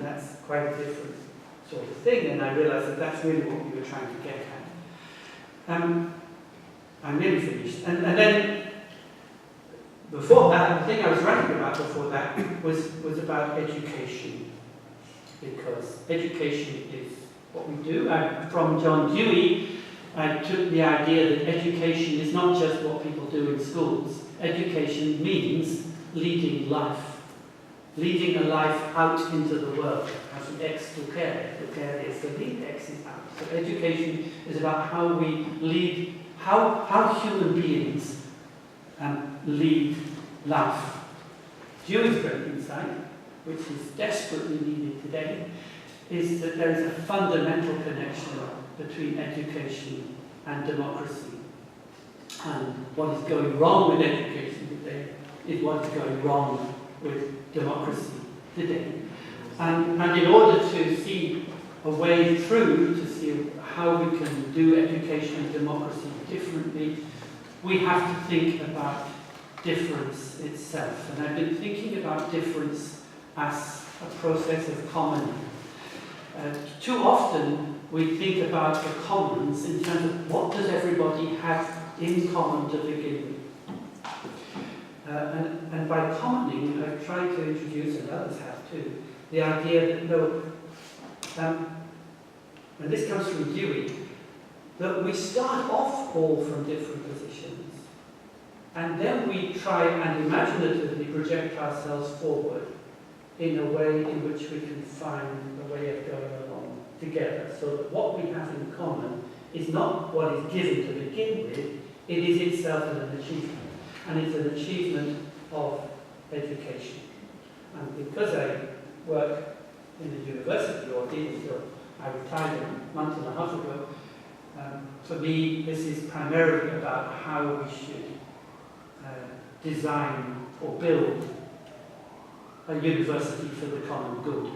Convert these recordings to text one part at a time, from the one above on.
that's quite a different sort of thing, and I realised that that's really what we were trying to get at. I'm nearly finished. And then, before that, the thing I was writing about before that was about education, because education is what we do. From John Dewey, I took the idea that education is not just what people do in schools. Education means leading life, leading a life out into the world. As an ex lucere, lucere is the lead, ex is out. So education is about how we lead, how human beings lead life. Dewey's great insight, which is desperately needed today, is that there is a fundamental connection between education and democracy. And what is going wrong with education today is what is going wrong with democracy today. And in order to see a way through, to see how we can do education and democracy differently, we have to think about difference itself. And I've been thinking about difference as a process of commoning. Too often we think about the commons in terms of what does everybody have in common to begin with. And by commoning, I've tried to introduce, and others have too, the idea that no, and this comes from Dewey, that we start off all from different positions, and then we try and imaginatively project ourselves forward in a way in which we can find a way of going along together, so that what we have in common is not what is given to begin with, it is itself an achievement, and it's an achievement of education. And because I work in the university, or did until I retired a month and a half ago, for me this is primarily about how we should design or build a university for the common good.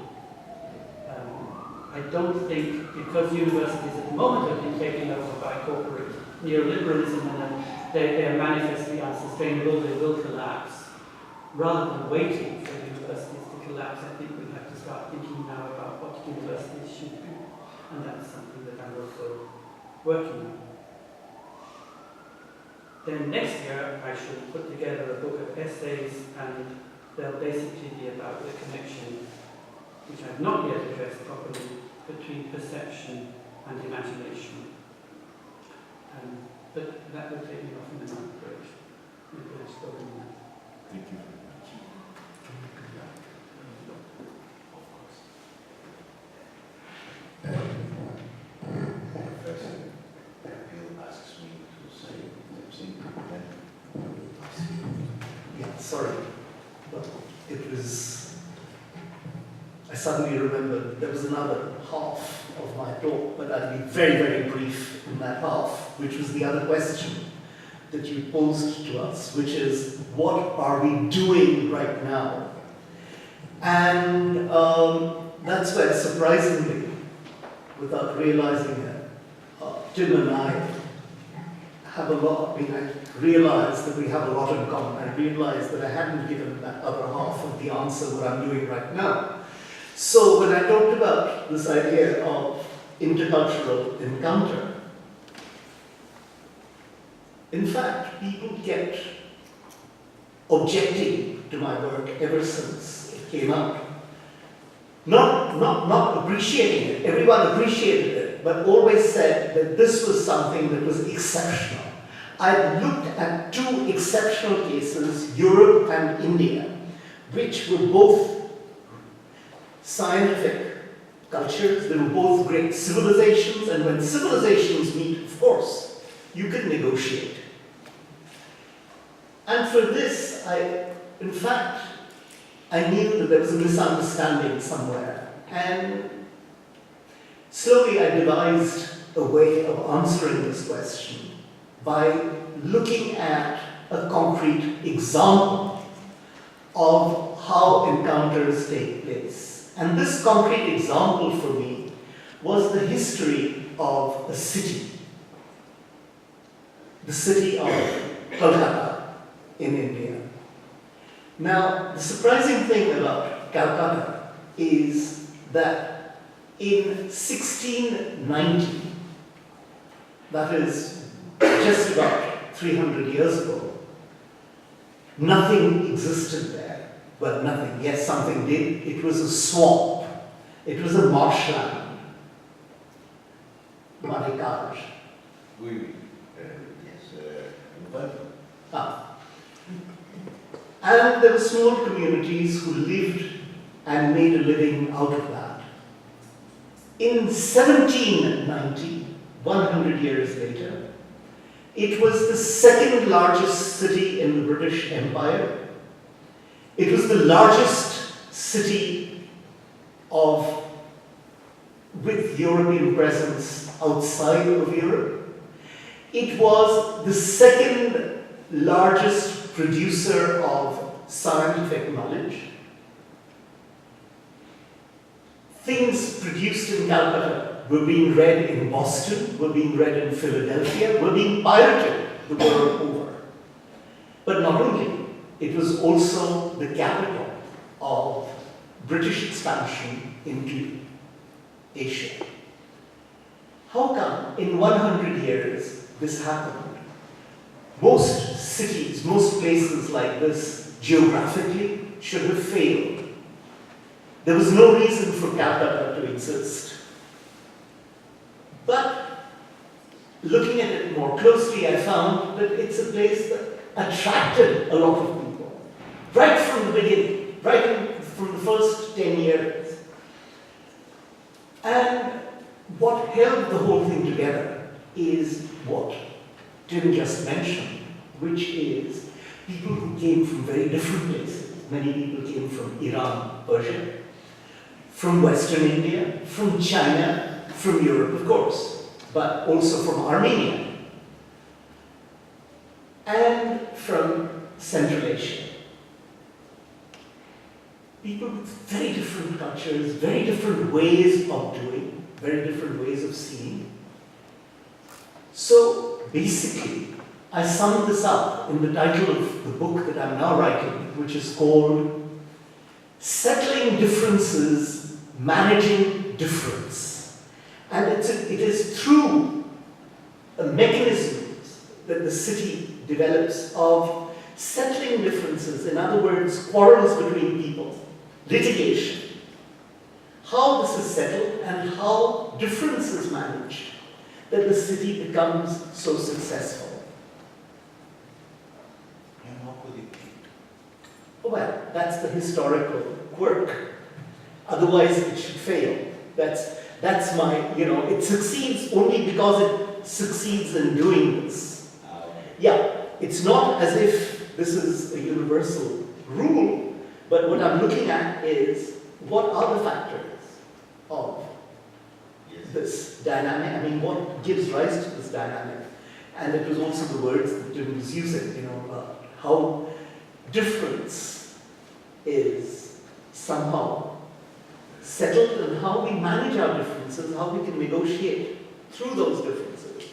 I don't think, because universities at the moment have been taken over by corporate neoliberalism and they are manifestly unsustainable, they will collapse. Rather than waiting for universities to collapse, I think we have to start thinking now about what universities should be. And that's something that I'm also working on. Then next year I shall put together a book of essays, and they'll basically be about the connection, which I've not yet addressed properly, between perception and imagination. But that will take me off in the ninth grade. Maybe I've spoken on that. Thank you very much. Professor Kapil asks me to say something. Yeah, sorry, but it was, I suddenly remembered there was another half of my talk, but I'll be very, very brief in that half, which was the other question that you posed to us, which is, what are we doing right now? And that's where, surprisingly, without realizing it, Tim and I have a lot, I realized that we have a lot in common. I realized that I hadn't given that other half of the answer what I'm doing right now. So when I talked about this idea of intercultural encounter, in fact, people get objecting to my work ever since it came out. Not appreciating it. Everyone appreciated it, but always said that this was something that was exceptional. I looked at two exceptional cases, Europe and India, which were both scientific cultures, they were both great civilizations, and when civilizations meet, of course, you can negotiate. And for this, in fact, I knew that there was a misunderstanding somewhere, and slowly I devised a way of answering this question by looking at a concrete example of how encounters take place. And this concrete example for me was the history of a city, the city of Kolkata in India. Now, the surprising thing about Calcutta is that in 1690, that is just about 300 years ago, nothing existed there. Well, nothing. Yes, something did. It was a swamp. It was a marshland. Marécage. Oui, yes, evento. And there were small communities who lived and made a living out of that. In 1790, 100 years later, it was the second largest city in the British Empire. It was the largest city with European presence outside of Europe. It was the second largest producer of scientific knowledge. Things produced in Calcutta were being read in Boston, were being read in Philadelphia, were being pirated the world over. But not only, it was also the capital of British expansion into Asia. How come in 100 years this happened? Most cities, most places like this, geographically, should have failed. There was no reason for Calcutta to exist. But looking at it more closely, I found that it's a place that attracted a lot of people. Right from the beginning, from the first 10 years. And what held the whole thing together is what Tim just mentioned, which is people who came from very different places. Many people came from Iran, Persia, from Western India, from China, from Europe, of course, but also from Armenia, and from Central Asia. People with very different cultures, very different ways of doing, very different ways of seeing. So basically, I summed this up in the title of the book that I'm now writing, which is called Settling Differences, Managing Difference. And it is through mechanisms that the city develops of settling differences, in other words, quarrels between people, litigation, how this is settled and how difference is managed, that the city becomes so successful. And how could it be? Well, that's the historical quirk. Otherwise, it should fail. That's my, it succeeds only because it succeeds in doing this. Yeah, it's not as if this is a universal rule, but what I'm looking at is what are the factors of this dynamic? I mean, what gives rise to this dynamic? And it was also the words that Jim was using, how difference is somehow settled and how we manage our differences, how we can negotiate through those differences.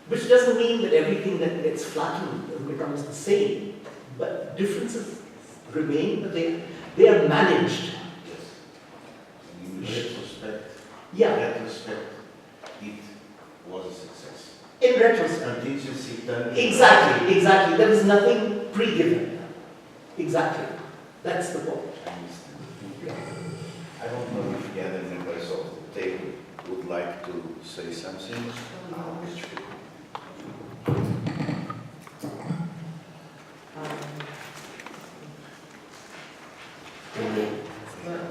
Which doesn't mean that everything that gets flattened and becomes the same, but differences remain, but they are managed. In retrospect, it was a success. In retrospect. Contingency done. Exactly. There was nothing pre-given. Exactly. That's the point. I don't know if the other members of the table would like to say something.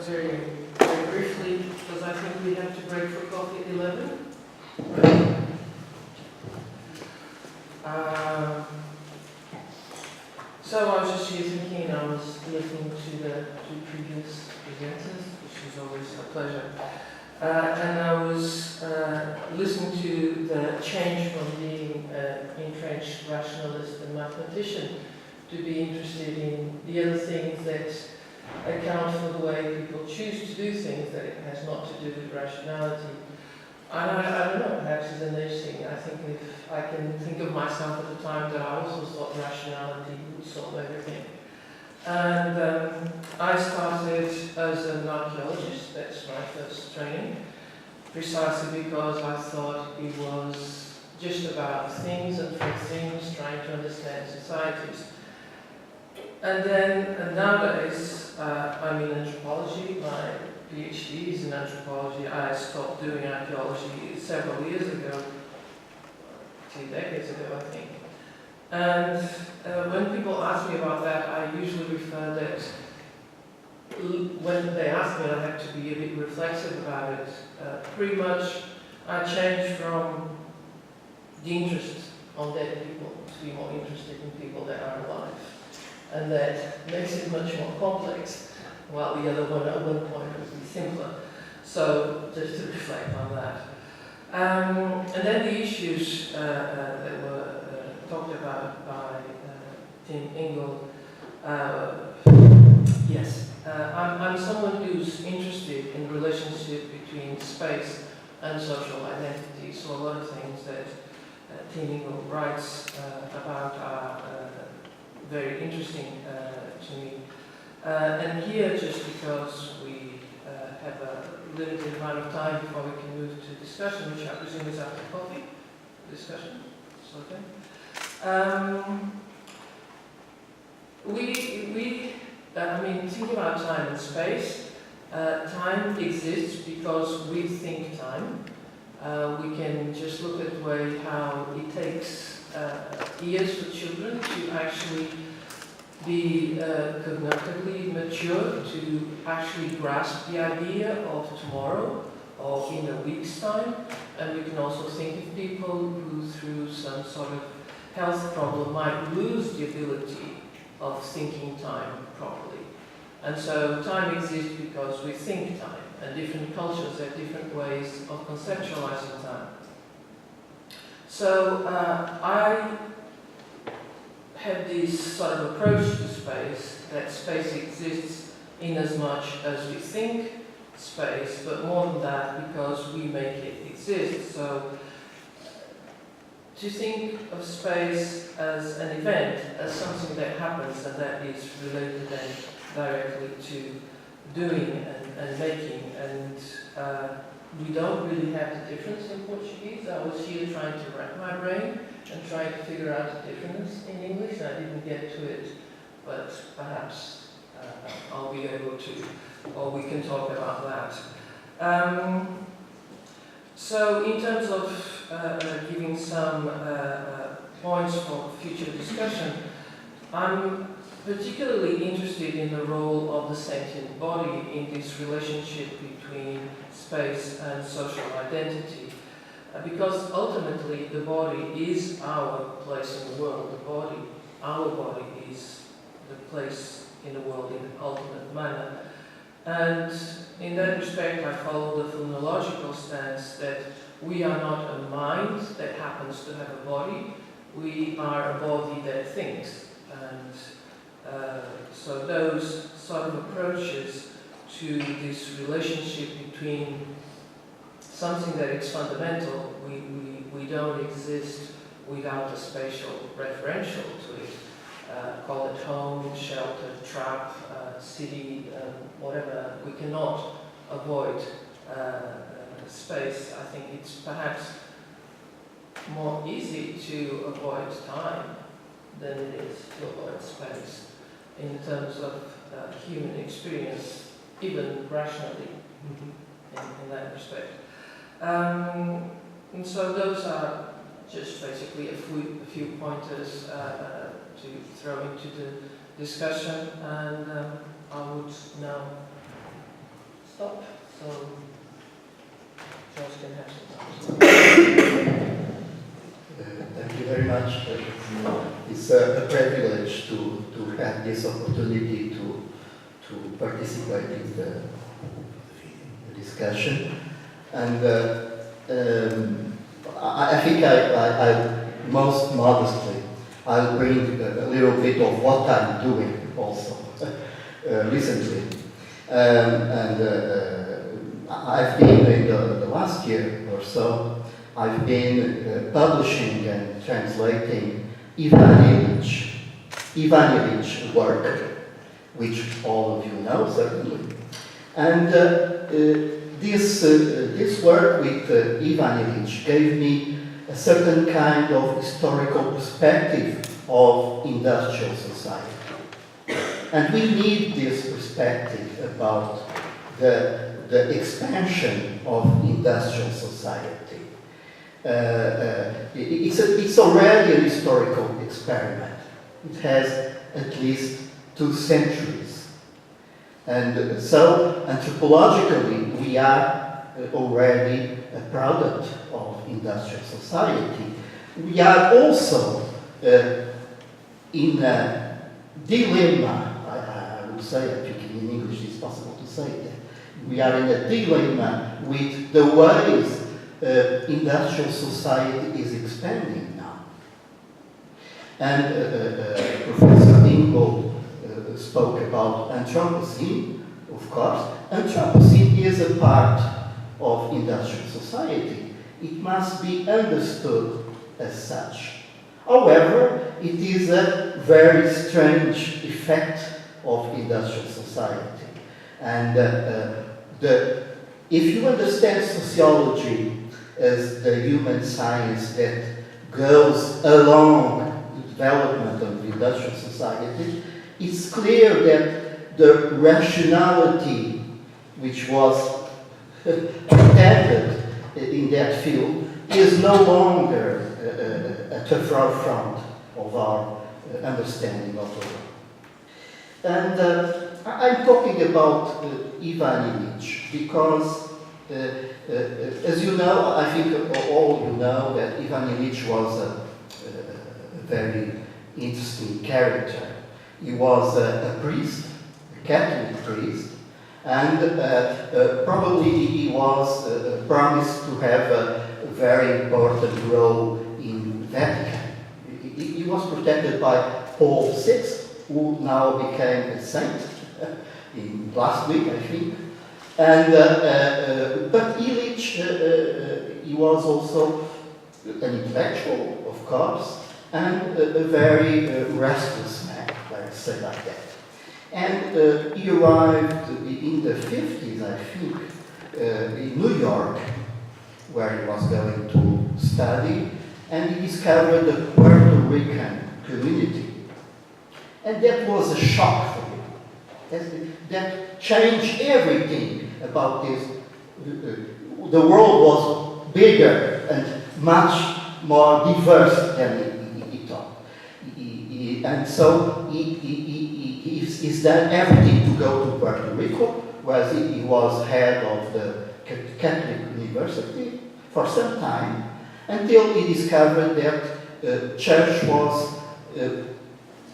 Very, very briefly, because I think we have to break for coffee at 11. Right? So I was just here thinking, I was listening to the two previous presenters, which is always a pleasure. And I was listening to the change from being an entrenched rationalist and mathematician to be interested in the other things that account for the way people choose to do things, that it has not to do with rationality. And I don't know, perhaps it's a niche thing. I think if I can think of myself at the time that I also thought rationality would solve everything. And I started as an archaeologist, that's my first training, precisely because I thought it was just about things and for things, trying to understand societies. And then nowadays, I'm in anthropology. My PhD is in anthropology. I stopped doing archaeology several years ago, 2 decades ago, I think. And when people ask me about that, I usually refer that when they ask me, I have to be a bit reflexive about it. Pretty much, I changed from the interest on dead people to be more interested in people that are alive. And that makes it much more complex, while the other one at one point would be simpler. So, just to reflect on that. And then the issues that were talked about by Tim Ingle. Yes, I'm someone who's interested in the relationship between space and social identity, so a lot of things that Tim Ingle writes about are very interesting to me. And here, just because we have a limited amount of time before we can move to discussion, which I presume is after coffee discussion. Okay. I mean, think about time and space. Time exists because we think time. We can just look at the way how it takes years for children to actually be cognitively mature, to actually grasp the idea of tomorrow or in a week's time. And we can also think of people who, through some sort of health problem, might lose the ability of thinking time properly. And so time exists because we think time, and different cultures have different ways of conceptualizing time. So I have this sort of approach to space, that space exists in as much as we think space, but more than that because we make it exist. So to think of space as an event, as something that happens and that is related then directly to doing and making, and we don't really have the difference in Portuguese. I was here trying to rack my brain and trying to figure out the difference in English, and I didn't get to it, but perhaps I'll be able to, or we can talk about that. So in terms of giving some points for future discussion, I'm particularly interested in the role of the sentient body in this relationship between space and social identity, because ultimately the body is our place in the world. Our body is the place in the world in an ultimate manner. And in that respect, I follow the phenomenological stance that we are not a mind that happens to have a body, we are a body that thinks. And so those sort of approaches to this relationship between something that is fundamental, we don't exist without a spatial referential to it. Call it home, shelter, trap, city, whatever. We cannot avoid space. I think it's perhaps more easy to avoid time than it is to avoid space in terms of human experience, even rationally, in that respect. And so those are just basically a few pointers to throw into the discussion, and I would now stop, so Jorge can have some time. Thank you very much. It's a privilege to have this opportunity to participate in the discussion. And I think I most modestly, I'll bring a little bit of what I'm doing also recently. I've been in the last year or so, I've been publishing and translating Ivan Illich work, which all of you know certainly. And this work with Ivan Illich gave me a certain kind of historical perspective of industrial society. And we need this perspective about the expansion of industrial society. It's already a historical experiment. It has at least 2 centuries. And so, anthropologically, we are already a product of industrial society. We are also in a dilemma, I would say, I think in English it's possible to say that. We are in a dilemma with the ways industrial society is expanding now. And Professor Ingold spoke about Anthropocene, of course. Anthropocene is a part of industrial society. It must be understood as such. However, it is a very strange effect of industrial society. And if you understand sociology as the human science that goes along the development of the industrial society, it's clear that the rationality which was intended in that field is no longer at the forefront of our understanding of the world. And I'm talking about Ivan Illich because, as you know, I think all you know that Ivan Illich was a very interesting character. He was a priest, a Catholic priest, and probably he was promised to have a very important role in Vatican. He was protected by Paul VI, who now became a saint in last week, I think. And but Illich, he was also an intellectual, of course, and a very restless man, let's say like that. And he arrived in the 50s, I think, in New York, where he was going to study, and he discovered the Puerto Rican community. And that was a shock for him. That changed everything about this. The world was bigger and much more diverse than he thought. And so he's done everything to go to Puerto Rico, where he was head of the Catholic University for some time, until he discovered that the church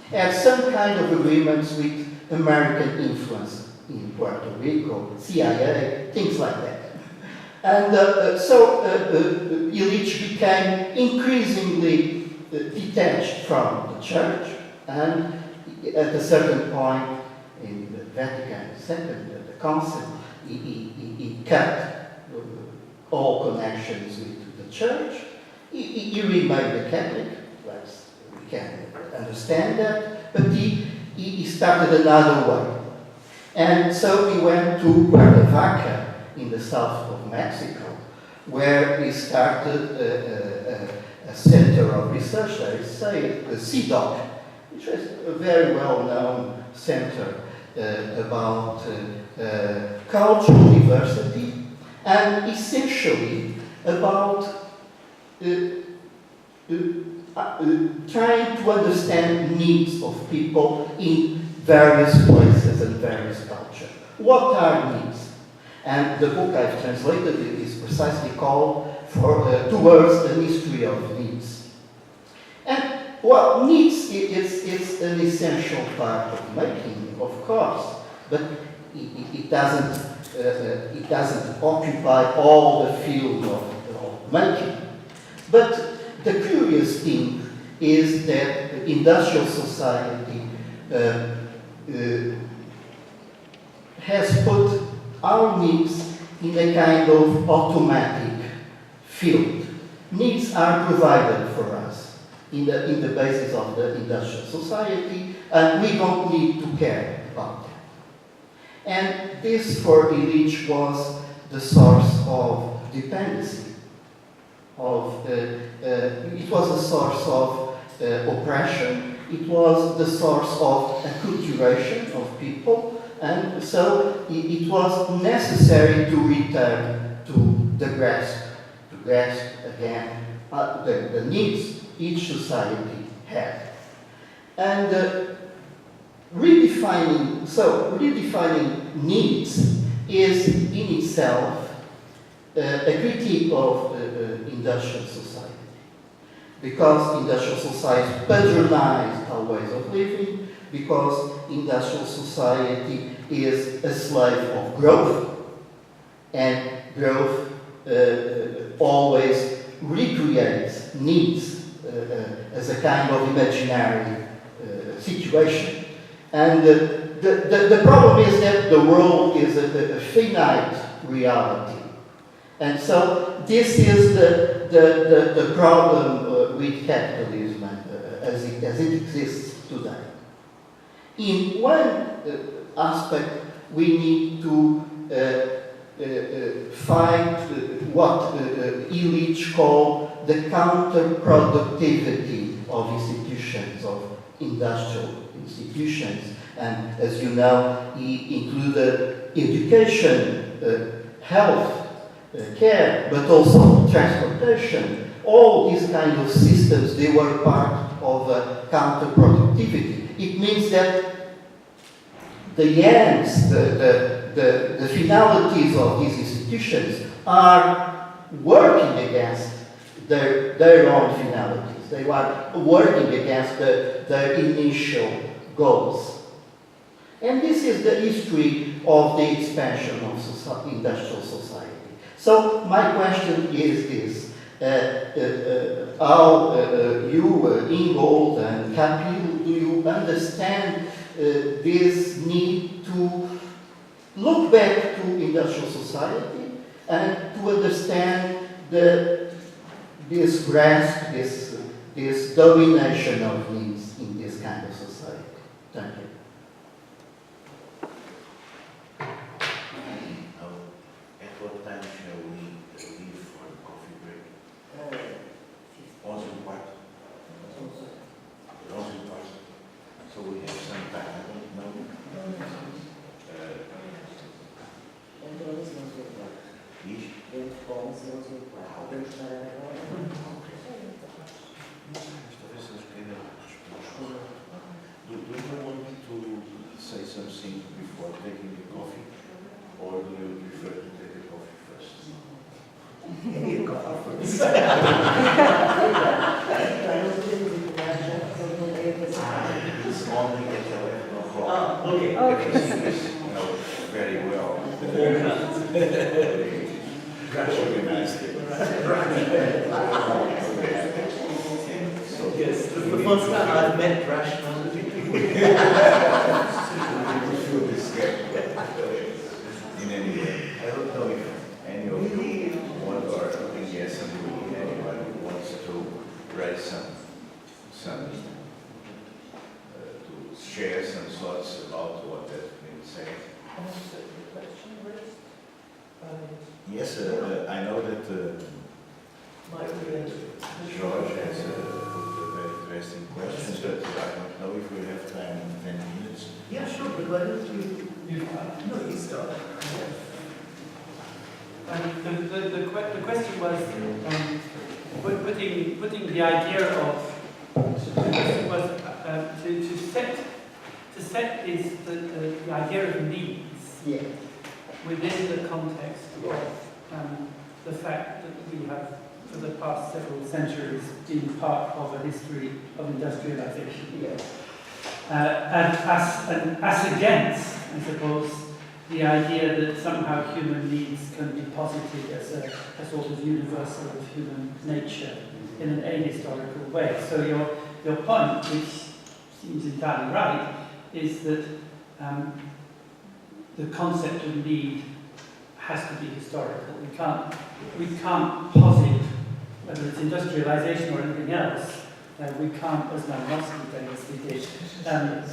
had some kind of agreements with American influence in Puerto Rico, CIA, things like that. And so Illich became increasingly detached from the church, and at a certain point in the Vatican II, the Council, he cut all connections with the church. He remained a Catholic, we can understand that, but he started another way. And so he went to Cuernavaca in the south of Mexico, where he started a center of research, I say, the CDOC, which is a very well-known center about cultural diversity and essentially about trying to understand needs of people in various places and various cultures. What are needs? And the book I've translated is precisely called Towards an History of Needs. And well, needs is an essential part of making, of course, but it doesn't occupy all the field of making. But the curious thing is that industrial society has put our needs in a kind of automatic field. Needs are provided for us in the basis of the industrial society, and we don't need to care about them. And this, for Illich, was the source of dependency. It was a source of oppression. It was the source of acculturation of people, and so it was necessary to return to the grasp again the needs each society had. And redefining needs is in itself a critique of industrial society, because industrial society patronized our ways of living, because industrial society is a slave of growth, and growth always recreates needs as a kind of imaginary situation. And the problem is that the world is a finite reality. And so this is the problem with capitalism as it exists today. In one aspect, we need to find what Illich called the counterproductivity of institutions, of industrial institutions. And as you know, he included education, health, care, but also transportation. All these kind of systems, they were part of counterproductivity. It means that the ends, the finalities of these institutions are working against their own finalities. They are working against their initial goals. And this is the history of the expansion of industrial society. So my question is this. How you, Ingold and Kapil, do you understand this need to look back to industrial society and to understand this grasp, this domination of needs in this kind of society? Thank you. At what time shall we leave for the coffee break? 11:15. 11:15. So we have some time. I don't know. Do you want me to say something before taking the coffee, or do you prefer to take the coffee first? It's only at 11 o'clock. Okay. Everything is, very well. Organized. So Yes, the first time I've met rationality. In any way, I don't know if any of you want, or in the assembly, anyone wants to raise some to share some thoughts about what has been said. Yes, I know that Jorge has put a very interesting question, but I don't know if we have time in 10 minutes. Yeah, sure, but why don't you no, you start. The question was putting the idea of to set is the idea of needs within the context of the fact that we have for the past several centuries been part of a history of industrialization. And as against, I suppose, the idea that somehow human needs can be posited as a sort of universal of human nature in an ahistorical way. So your point, which seems entirely right, is that the concept of need has to be historical. We can't posit, whether it's industrialization or anything else, we can't, as Malinowski famously did,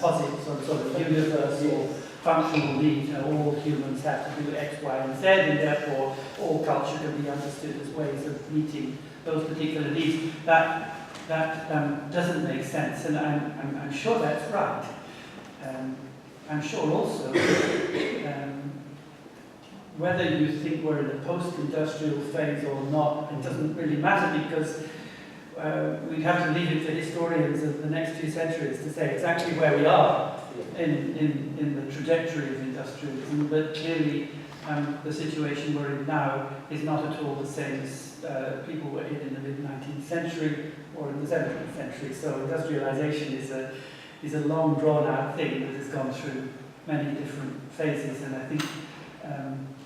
posit some sort of universal functional needs. All humans have to do X, Y, and Z, and therefore all culture can be understood as ways of meeting those particular needs. That doesn't make sense, and I'm sure that's right. I'm sure also whether you think we're in a post-industrial phase or not, it doesn't really matter, because we'd have to leave it to historians of the next few centuries to say exactly where we are in the trajectory of industrialism, but clearly the situation we're in now is not at all the same as people were in the mid-19th century or in the 17th century. So industrialization is a long drawn-out thing that has gone through many different phases, and I think,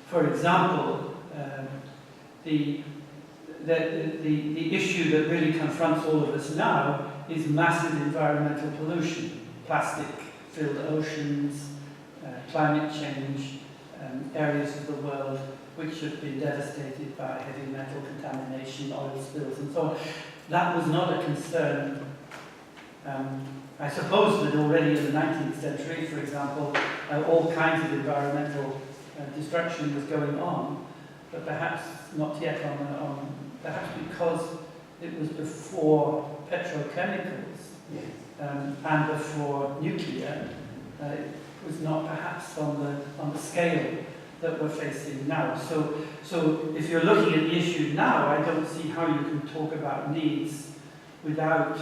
for example, the issue that really confronts all of us now is massive environmental pollution, plastic-filled oceans, climate change, areas of the world which have been devastated by heavy metal contamination, oil spills, and so on. That was not a concern. I suppose that already in the 19th century, for example, all kinds of environmental destruction was going on, but perhaps not yet perhaps because it was before petrochemicals and before nuclear. It was not perhaps on the scale that we're facing now. So if you're looking at the issue now, I don't see how you can talk about needs without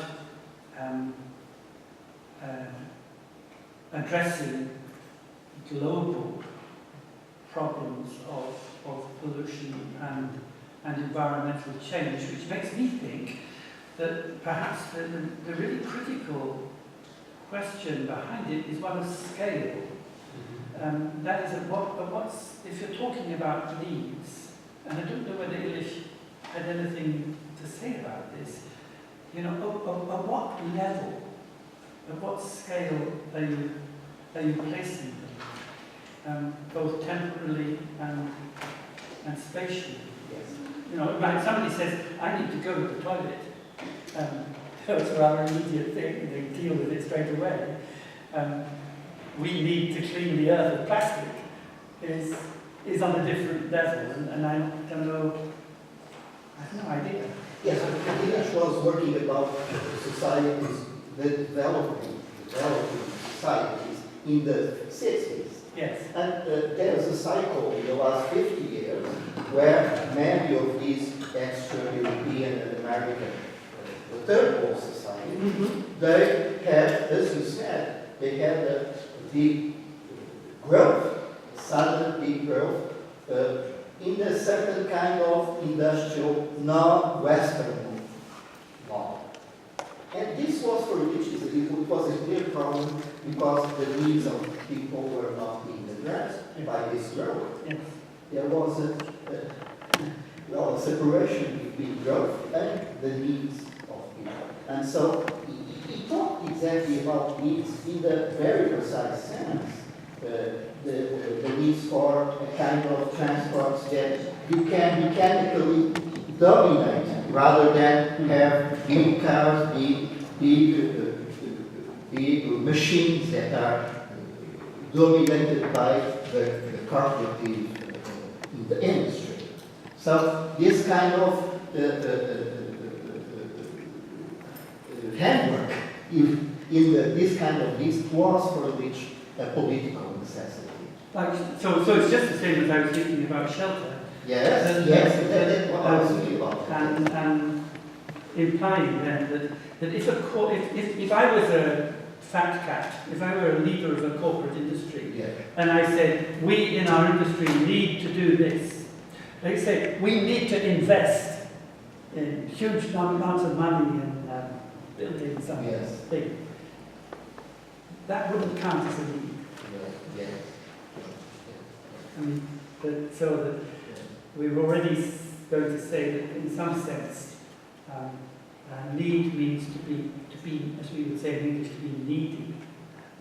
addressing global problems of pollution and environmental change, which makes me think that perhaps the really critical question behind it is one of scale. That is, if you're talking about needs, and I don't know whether English had anything to say about this, at what level, at what scale are you placing them, both temporally and spatially? Like somebody says, I need to go to the toilet. That's a rather immediate thing, and they deal with it straight away. We need to clean the earth of plastic is on a different level, and I don't know, I have no idea. Yes, Dinesh was working about societies, developing societies in the 60s. Yes. And there's a cycle in the last 50 years where many of these extra-European and American third world societies, they had, as you said, they had a big growth, sudden big growth, in a certain kind of industrial, non-Western model. And this was for which it was a clear problem because the needs of people were not being addressed by this growth. Yes. There was a separation between growth and the needs of people. And so he talked exactly about needs in the very precise sense. The needs for a kind of transport that you can mechanically dominate rather than have big cars, big machines that are dominated by the cooperative in the industry. So this kind of handwork in this kind of list was for which a political necessity. So it's just the same as I was thinking about shelter. Yes, that's what I was thinking about. And implying then that if I was a fat cat, if I were a leader of a corporate industry, and I said, we in our industry need to do this, they say, we need to invest in huge amounts of money in building something. That wouldn't count as a need. I mean, so that we're already going to say that in some sense, need means to be, as we would say in English, to be needy.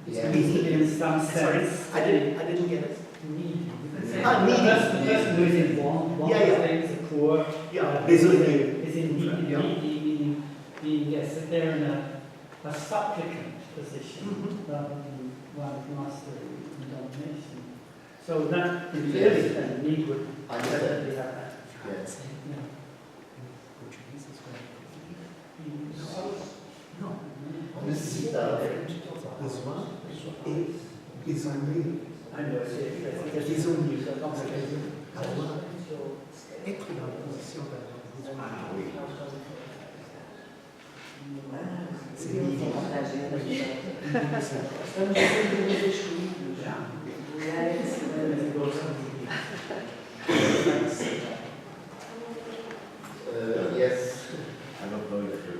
It means to be in some sense. I didn't get it. Needy. Needy. The person who is in want of things, the poor, is in need, being yes, that they're in a supplicant position rather than one who must domination. So that, in theory, then, need would I know definitely that. have that. Yes. Yeah. Necessita pessoal is only I know, it's is only complicated. être dans la position d'avoir Ah oui. c'est l'idée. Yes. I don't know if you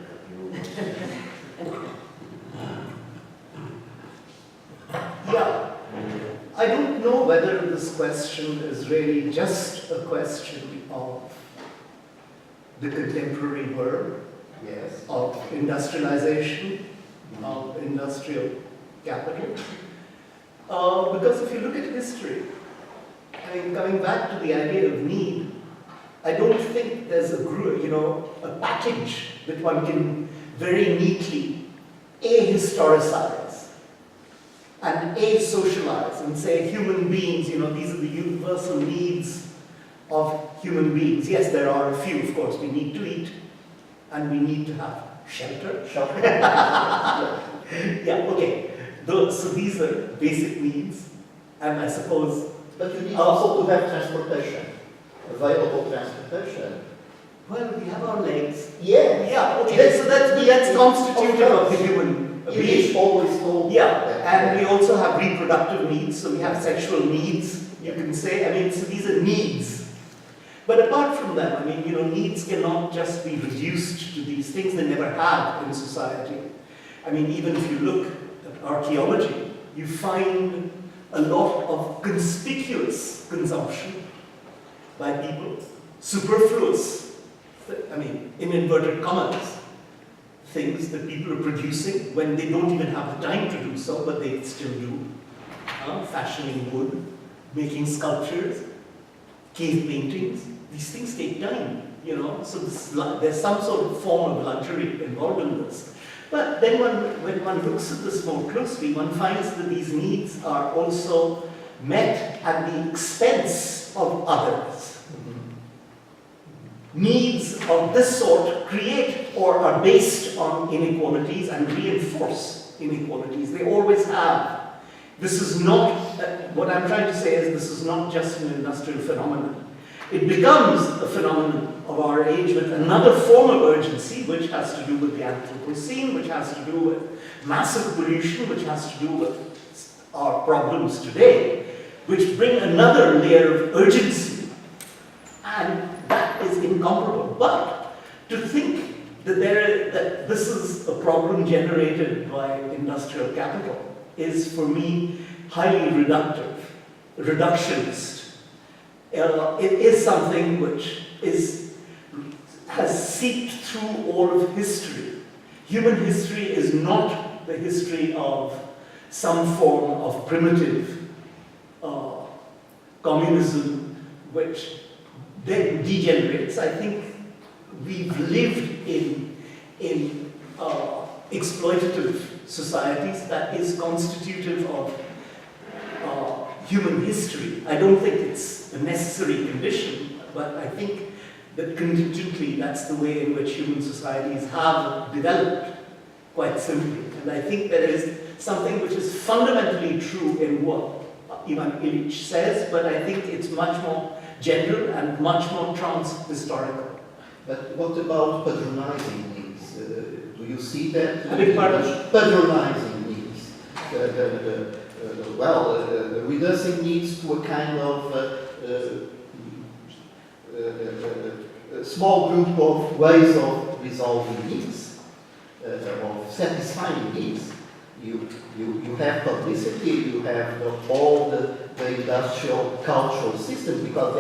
Yeah, I don't know whether this question is really just a question of the contemporary world, Yes. of industrialization, of industrial capital. Because if you look at history, I mean, coming back to the idea of need, I don't think there's a package that one can very neatly historicize and socialize and say human beings, these are the universal needs of human beings. Yes, there are a few, of course. We need to eat and we need to have shelter. Yeah, okay. So these are basic needs, and I suppose. But you need also to have transportation, available transportation. Well, we have our legs. Yeah. Yeah, okay. So that's constitutive of the human It being. is always told. Yeah, that. and we also have reproductive needs, so we have sexual needs, you can say. I mean, so these are needs. But apart from them, I mean, needs cannot just be reduced to these things. They never have in society. I mean, even if you look at archaeology, you find a lot of conspicuous consumption by people, superfluous, I mean, in inverted commas, things that people are producing when they don't even have the time to do so, but they still do. Fashioning wood, making sculptures, cave paintings, these things take time, so there's some sort of form of luxury involved in this. But then when one looks at this more closely, one finds that these needs are also met at the expense of others. Needs of this sort create or are based on inequalities and reinforce inequalities. They always have. This is not, what I'm trying to say is this is not just an industrial phenomenon. It becomes a phenomenon of our age with another form of urgency, which has to do with the Anthropocene, which has to do with massive pollution, which has to do with our problems today, which bring another layer of urgency. And that is incomparable. But to think that that this is a problem generated by industrial capital is, for me, highly reductionist. It is something which has seeped through all of history. Human history is not the history of some form of primitive communism which then degenerates. I think we've lived in exploitative societies that is constitutive of human history. I don't think it's a necessary condition, but I think that contingently that's the way in which human societies have developed, quite simply. And I think there is something which is fundamentally true in what Ivan Illich says, but I think it's much more general and much more trans-historical. But what about patronizing needs? Do you see that? I beg pardon? Patronizing needs. Reducing needs to a kind of small group of ways of resolving needs, of satisfying needs. You have publicity, you have all the industrial cultural system, because